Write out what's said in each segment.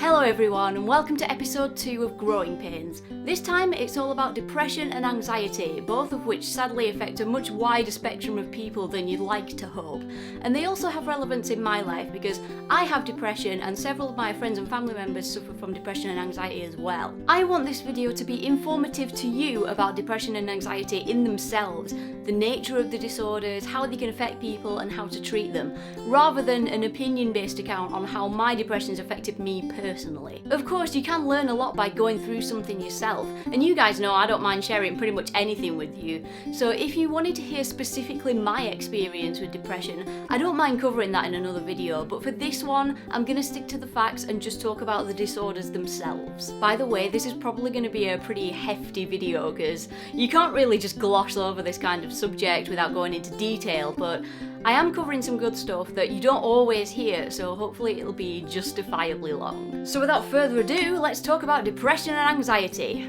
Hello everyone and welcome to episode 2 of Growing Pains. This time it's all about depression and anxiety, both of which sadly affect a much wider spectrum of people than you'd like to hope. And they also have relevance in my life because I have depression and several of my friends and family members suffer from depression and anxiety as well. I want this video to be informative to you about depression and anxiety in themselves, the nature of the disorders, how they can affect people and how to treat them, rather than an opinion-based account on how my depression's affected me personally. Of course, you can learn a lot by going through something yourself, and you guys know I don't mind sharing pretty much anything with you, so if you wanted to hear specifically my experience with depression, I don't mind covering that in another video, but for this one, I'm gonna stick to the facts and just talk about the disorders themselves. By the way, this is probably gonna be a pretty hefty video, because you can't really just gloss over this kind of subject without going into detail, but I am covering some good stuff that you don't always hear, so hopefully it'll be justifiably long. So without further ado, let's talk about depression and anxiety.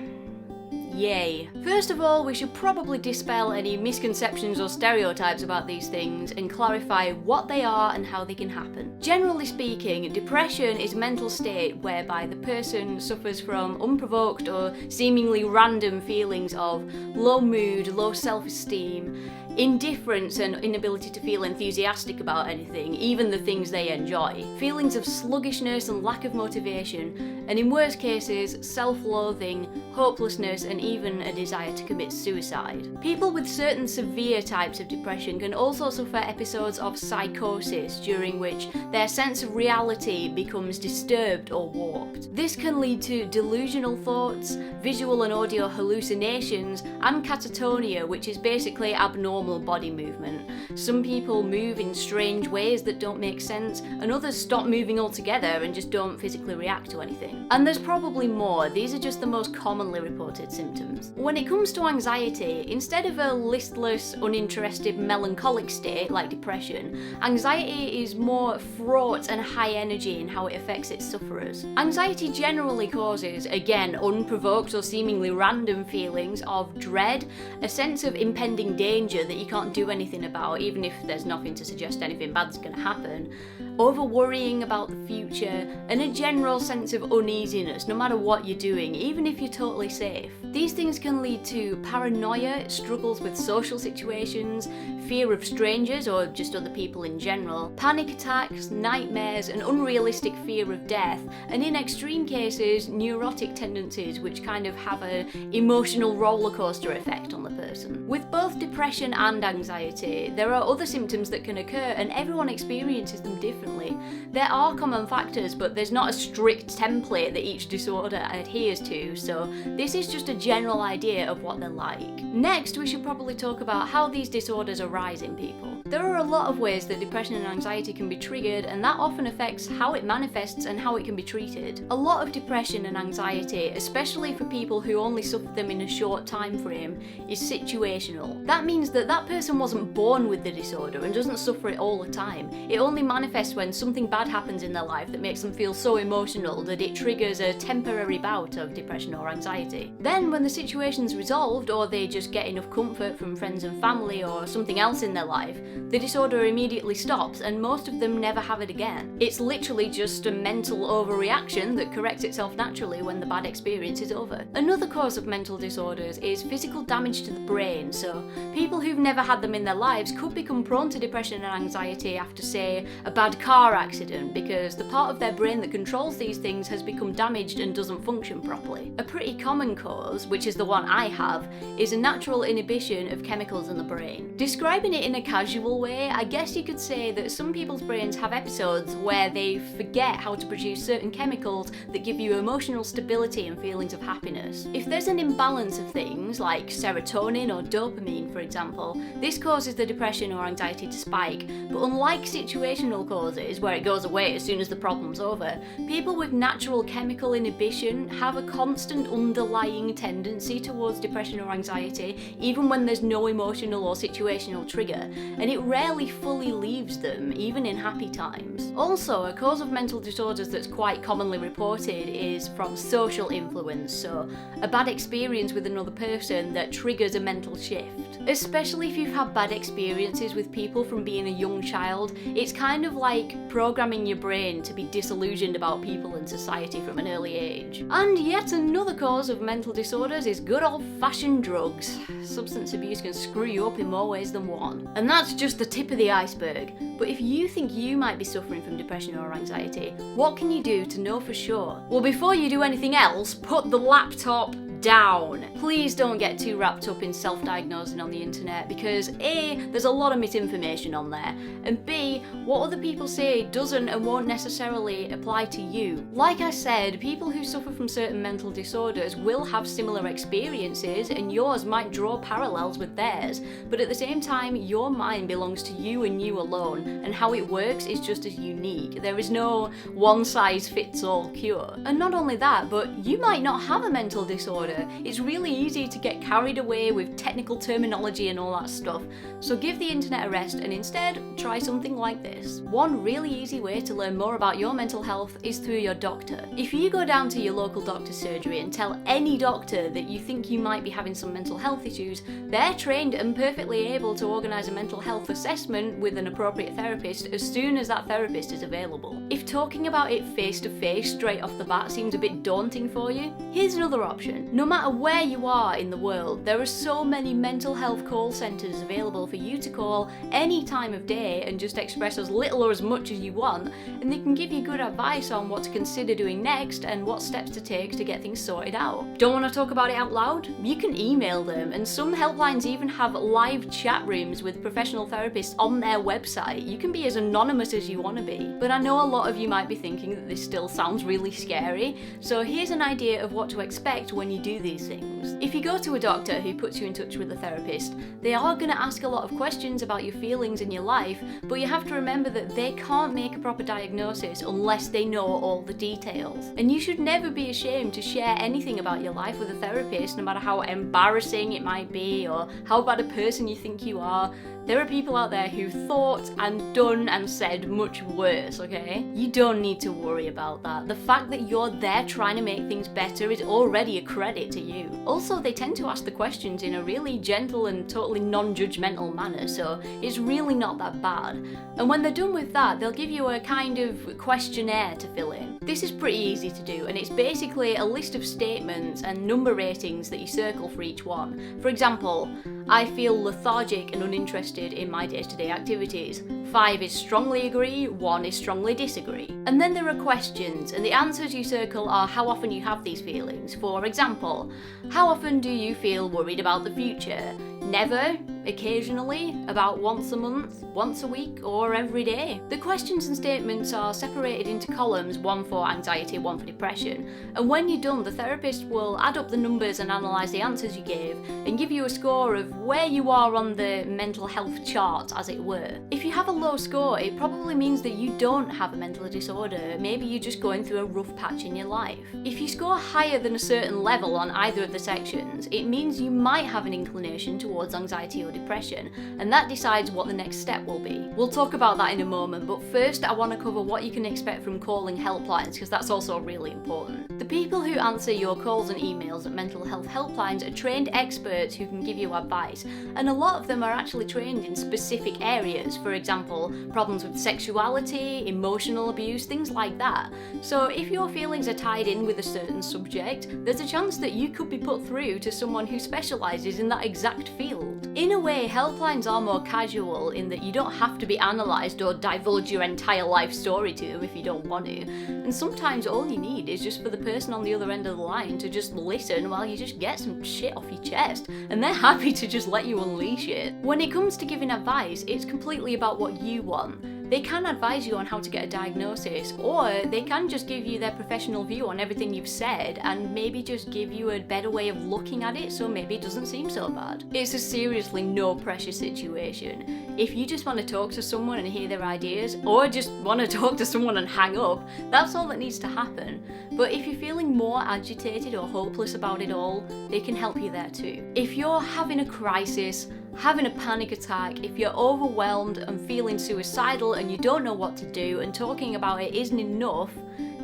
Yay. First of all, we should probably dispel any misconceptions or stereotypes about these things and clarify what they are and how they can happen. Generally speaking, depression is a mental state whereby the person suffers from unprovoked or seemingly random feelings of low mood, low self-esteem, indifference and inability to feel enthusiastic about anything, even the things they enjoy, feelings of sluggishness and lack of motivation, and in worst cases, self-loathing, hopelessness, and even a desire to commit suicide. People with certain severe types of depression can also suffer episodes of psychosis, during which their sense of reality becomes disturbed or warped. This can lead to delusional thoughts, visual and audio hallucinations, and catatonia, which is basically abnormal body movement. Some people move in strange ways that don't make sense, and others stop moving altogether and just don't physically react to anything. And there's probably more, these are just the most commonly reported symptoms. When it comes to anxiety, instead of a listless, uninterested, melancholic state like depression, anxiety is more fraught and high energy in how it affects its sufferers. Anxiety generally causes, again, unprovoked or seemingly random feelings of dread, a sense of impending danger that you can't do anything about, even if there's nothing to suggest anything bad's gonna happen, over worrying about the future, and a general sense of uneasiness no matter what you're doing, even if you're totally safe. These things can lead to paranoia, struggles with social situations, fear of strangers or just other people in general, panic attacks, nightmares, an unrealistic fear of death, and in extreme cases, neurotic tendencies which kind of have an emotional rollercoaster effect on the person. With both depression and anxiety, there are other symptoms that can occur and everyone experiences them differently. There are common factors, but there's not a strict template that each disorder adheres to, so this is just a general idea of what they're like. Next, we should probably talk about how these disorders arise in people. There are a lot of ways that depression and anxiety can be triggered, and that often affects how it manifests and how it can be treated. A lot of depression and anxiety, especially for people who only suffer them in a short time frame, is situational. That means that that person wasn't born with the disorder and doesn't suffer it all the time. It only manifests when something bad happens in their life that makes them feel so emotional that it triggers a temporary bout of depression or anxiety. Then when the situation's resolved, or they just get enough comfort from friends and family or something else in their life, the disorder immediately stops and most of them never have it again. It's literally just a mental overreaction that corrects itself naturally when the bad experience is over. Another cause of mental disorders is physical damage to the brain, so people who've never had them in their lives could become prone to depression and anxiety after, say, a bad car accident because the part of their brain that controls these things has become damaged and doesn't function properly. A pretty common cause, which is the one I have, is a natural inhibition of chemicals in the brain. Describing it in a casual way, I guess you could say that some people's brains have episodes where they forget how to produce certain chemicals that give you emotional stability and feelings of happiness. If there's an imbalance of things, like serotonin or dopamine for example, this causes the depression or anxiety to spike, but unlike situational causes, where it goes away as soon as the problem's over, people with natural chemical inhibition have a constant underlying tendency towards depression or anxiety, even when there's no emotional or situational trigger, and it rarely fully leaves them, even in happy times. Also, a cause of mental disorders that's quite commonly reported is from social influence, so a bad experience with another person that triggers a mental shift. Especially if you've had bad experiences with people from being a young child, it's kind of like programming your brain to be disillusioned about people and society anxiety from an early age. And yet another cause of mental disorders is good old-fashioned drugs. Substance abuse can screw you up in more ways than one. And that's just the tip of the iceberg. But if you think you might be suffering from depression or anxiety, what can you do to know for sure? Well, before you do anything else, put the laptop down. Please don't get too wrapped up in self-diagnosing on the internet because A, there's a lot of misinformation on there, and B, what other people say doesn't and won't necessarily apply to you. Like I said, people who suffer from certain mental disorders will have similar experiences and yours might draw parallels with theirs, but at the same time, your mind belongs to you and you alone, and how it works is just as unique. There is no one-size-fits-all cure. And not only that, but you might not have a mental disorder. It's really easy to get carried away with technical terminology and all that stuff, so give the internet a rest and instead try something like this. One really easy way to learn more about your mental health is through your doctor. If you go down to your local doctor's surgery and tell any doctor that you think you might be having some mental health issues, they're trained and perfectly able to organise a mental health assessment with an appropriate therapist as soon as that therapist is available. If talking about it face to face straight off the bat seems a bit daunting for you, here's another option. No matter where you are in the world, there are so many mental health call centres available for you to call any time of day and just express as little or as much as you want, and they can give you good advice on what to consider doing next and what steps to take to get things sorted out. Don't want to talk about it out loud? You can email them, and some helplines even have live chat rooms with professional therapists on their website. You can be as anonymous as you want to be. But I know a lot of you might be thinking that this still sounds really scary, so here's an idea of what to expect when you do these things. If you go to a doctor who puts you in touch with a therapist, they are going to ask a lot of questions about your feelings in your life, but you have to remember that they can't make a proper diagnosis unless they know all the details. And you should never be ashamed to share anything about your life with a therapist, no matter how embarrassing it might be or how bad a person you think you are. There are people out there who've thought and done and said much worse, okay? You don't need to worry about that. The fact that you're there trying to make things better is already a credit to you. Also, they tend to ask the questions in a really gentle and totally non-judgmental manner, so it's really not that bad. And when they're done with that, they'll give you a kind of questionnaire to fill in. This is pretty easy to do, and it's basically a list of statements and number ratings that you circle for each one. For example, I feel lethargic and uninterested in my day-to-day activities. 5 is strongly agree, 1 is strongly disagree. And then there are questions, and the answers you circle are how often you have these feelings. For example, how often do you feel worried about the future? Never, occasionally, about once a month, once a week, or every day. The questions and statements are separated into columns, one for anxiety, one for depression. And when you're done, the therapist will add up the numbers and analyse the answers you gave, and give you a score of where you are on the mental health chart, as it were. If you have a low score, it probably means that you don't have a mental disorder. Maybe you're just going through a rough patch in your life. If you score higher than a certain level on either of the sections, it means you might have an inclination towards anxiety or depression, and that decides what the next step will be. We'll talk about that in a moment, but first I want to cover what you can expect from calling helplines, because that's also really important. The people who answer your calls and emails at mental health helplines are trained experts who can give you advice, and a lot of them are actually trained in specific areas. For example, problems with sexuality, emotional abuse, things like that. So if your feelings are tied in with a certain subject, there's a chance that you could be put through to someone who specialises in that exact field. In a way, helplines are more casual in that you don't have to be analysed or divulge your entire life story to them if you don't want to. And sometimes all you need is just for the person on the other end of the line to just listen while you just get some shit off your chest, and they're happy to just let you unleash it. When it comes to giving advice, it's completely about what you want. They can advise you on how to get a diagnosis, or they can just give you their professional view on everything you've said and maybe just give you a better way of looking at it so maybe it doesn't seem so bad. It's a seriously no pressure situation. If you just want to talk to someone and hear their ideas, or just want to talk to someone and hang up, that's all that needs to happen. But if you're feeling more agitated or hopeless about it all, they can help you there too. If you're having a crisis, having a panic attack, if you're overwhelmed and feeling suicidal and you don't know what to do and talking about it isn't enough,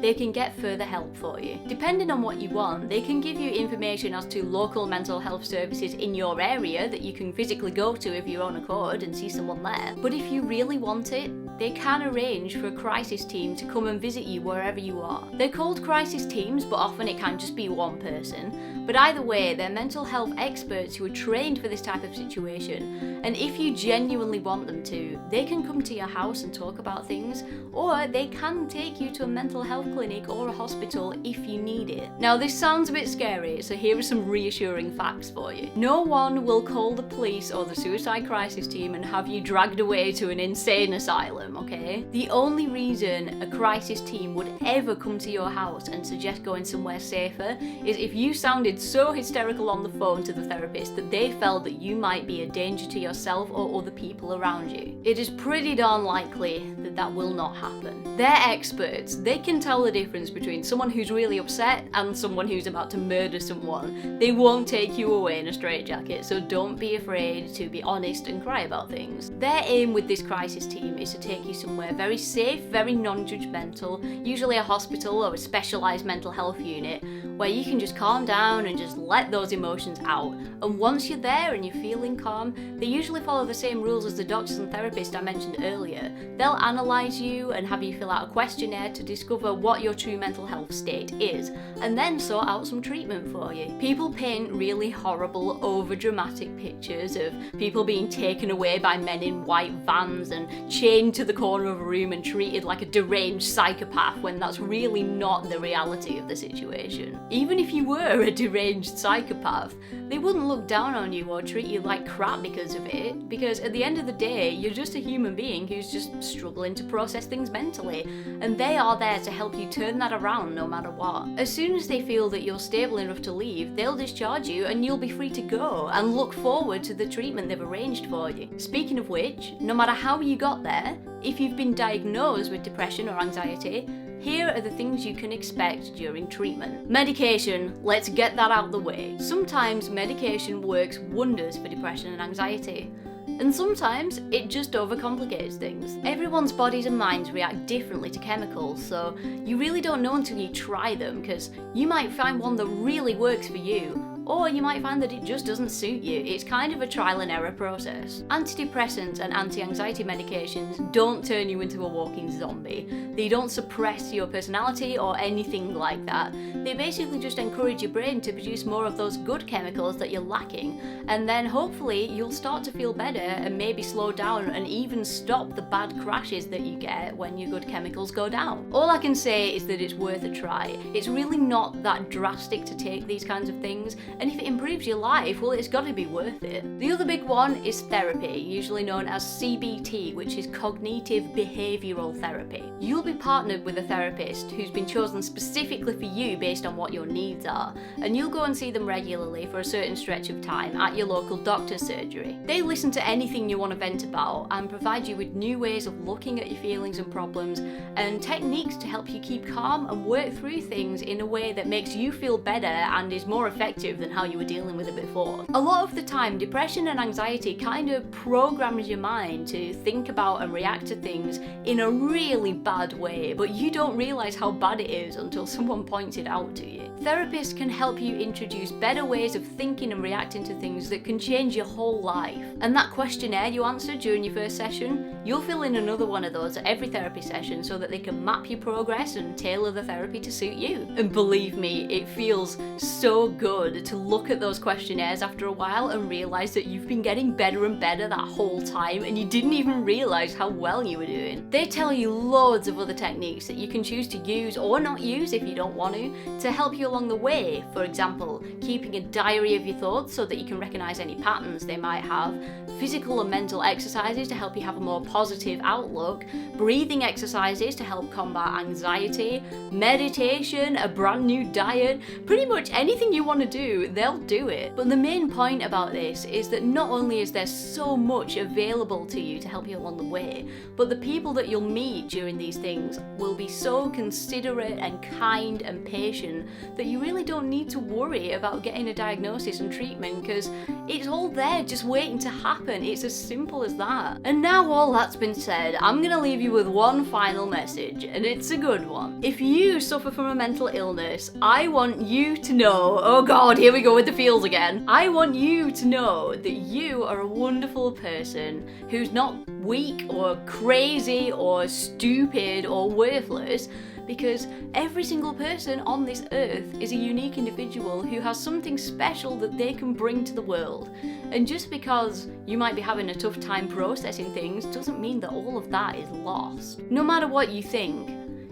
they can get further help for you. Depending on what you want, they can give you information as to local mental health services in your area that you can physically go to of your own accord and see someone there. But if you really want it, they can arrange for a crisis team to come and visit you wherever you are. They're called crisis teams, but often it can just be one person. But either way, they're mental health experts who are trained for this type of situation. And if you genuinely want them to, they can come to your house and talk about things, or they can take you to a mental health clinic or a hospital if you need it. Now, this sounds a bit scary, so here are some reassuring facts for you. No one will call the police or the suicide crisis team and have you dragged away to an insane asylum, okay? The only reason a crisis team would ever come to your house and suggest going somewhere safer is if you sounded so hysterical on the phone to the therapist that they felt that you might be a danger to yourself or other people around you. It is pretty darn likely that that will not happen. They're experts. They can tell the difference between someone who's really upset and someone who's about to murder someone. They won't take you away in a straitjacket, so don't be afraid to be honest and cry about things. Their aim with this crisis team is to take you somewhere very safe, very non-judgmental, usually a hospital or a specialised mental health unit, where you can just calm down and just let those emotions out. And once you're there and you're feeling calm, they usually follow the same rules as the doctors and therapists I mentioned earlier. They'll analyse you and have you fill out a questionnaire to discover what your true mental health state is, and then sort out some treatment for you. People paint really horrible, over-dramatic pictures of people being taken away by men in white vans and chained to the corner of a room and treated like a deranged psychopath, when that's really not the reality of the situation. Even if you were a deranged psychopath, they wouldn't look down on you or treat you like crap because of it, because at the end of the day, you're just a human being who's just struggling to process things mentally, and they are there to help you turn that around no matter what. As soon as they feel that you're stable enough to leave, they'll discharge you and you'll be free to go and look forward to the treatment they've arranged for you. Speaking of which, no matter how you got there, if you've been diagnosed with depression or anxiety, here are the things you can expect during treatment. Medication, let's get that out of the way. Sometimes medication works wonders for depression and anxiety, and sometimes it just overcomplicates things. Everyone's bodies and minds react differently to chemicals, so you really don't know until you try them, because you might find one that really works for you, or you might find that it just doesn't suit you. It's kind of a trial and error process. Antidepressants and anti-anxiety medications don't turn you into a walking zombie. They don't suppress your personality or anything like that. They basically just encourage your brain to produce more of those good chemicals that you're lacking, and then hopefully you'll start to feel better and maybe slow down and even stop the bad crashes that you get when your good chemicals go down. All I can say is that it's worth a try. It's really not that drastic to take these kinds of things, and if it improves your life, well, it's got to be worth it. The other big one is therapy, usually known as CBT, which is cognitive behavioural therapy. You'll be partnered with a therapist who's been chosen specifically for you based on what your needs are, and you'll go and see them regularly for a certain stretch of time at your local doctor's surgery. They listen to anything you want to vent about and provide you with new ways of looking at your feelings and problems, and techniques to help you keep calm and work through things in a way that makes you feel better and is more effective than how you were dealing with it before. A lot of the time, depression and anxiety kind of programs your mind to think about and react to things in a really bad way, but you don't realise how bad it is until someone points it out to you. Therapists can help you introduce better ways of thinking and reacting to things that can change your whole life. And that questionnaire you answered during your first session, you'll fill in another one of those at every therapy session so that they can map your progress and tailor the therapy to suit you. And believe me, it feels so good to look at those questionnaires after a while and realise that you've been getting better and better that whole time and you didn't even realise how well you were doing. They tell you loads of other techniques that you can choose to use or not use if you don't want to help you along the way. For example, keeping a diary of your thoughts so that you can recognise any patterns they might have, physical and mental exercises to help you have a more positive outlook, breathing exercises to help combat anxiety, meditation, a brand new diet, pretty much anything you want to do to, they'll do it. But the main point about this is that not only is there so much available to you to help you along the way, but the people that you'll meet during these things will be so considerate and kind and patient that you really don't need to worry about getting a diagnosis and treatment, because it's all there just waiting to happen. It's as simple as that. And now all that's been said, I'm gonna leave you with one final message, and it's a good one. If you suffer from a mental illness, I want you to know, oh god, here we go with the feels again. I want you to know that you are a wonderful person who's not weak or crazy or stupid or worthless, because every single person on this earth is a unique individual who has something special that they can bring to the world. And just because you might be having a tough time processing things doesn't mean that all of that is lost. No matter what you think,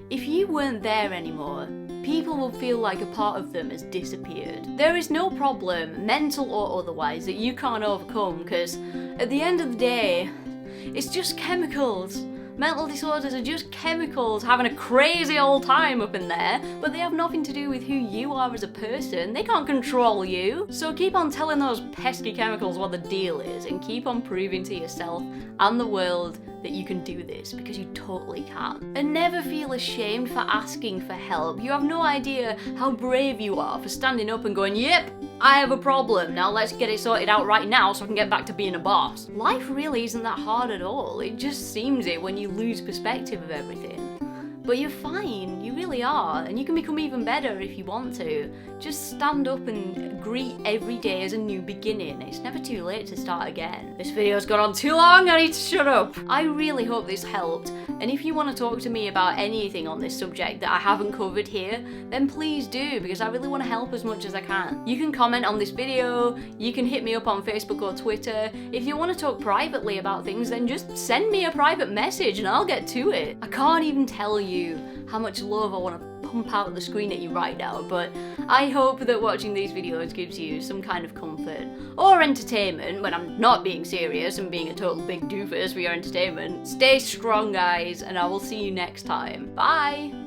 if you weren't there anymore, people will feel like a part of them has disappeared. There is no problem, mental or otherwise, that you can't overcome, because at the end of the day, it's just chemicals. Mental disorders are just chemicals having a crazy old time up in there, but they have nothing to do with who you are as a person. They can't control you. So keep on telling those pesky chemicals what the deal is, and keep on proving to yourself and the world that you can do this, because you totally can. And never feel ashamed for asking for help. You have no idea how brave you are for standing up and going, yep, I have a problem, now let's get it sorted out right now so I can get back to being a boss. Life really isn't that hard at all. It just seems it when you lose perspective of everything. But you're fine, you really are, and you can become even better if you want to. Just stand up and greet every day as a new beginning. It's never too late to start again. This video's gone on too long, I need to shut up. I really hope this helped, and if you want to talk to me about anything on this subject that I haven't covered here, then please do, because I really want to help as much as I can. You can comment on this video, you can hit me up on Facebook or Twitter. If you want to talk privately about things, then just send me a private message and I'll get to it. I can't even tell you how much love I want to pump out of the screen at you right now, but I hope that watching these videos gives you some kind of comfort or entertainment when I'm not being serious and being a total big doofus for your entertainment. Stay strong, guys, and I will see you next time. Bye!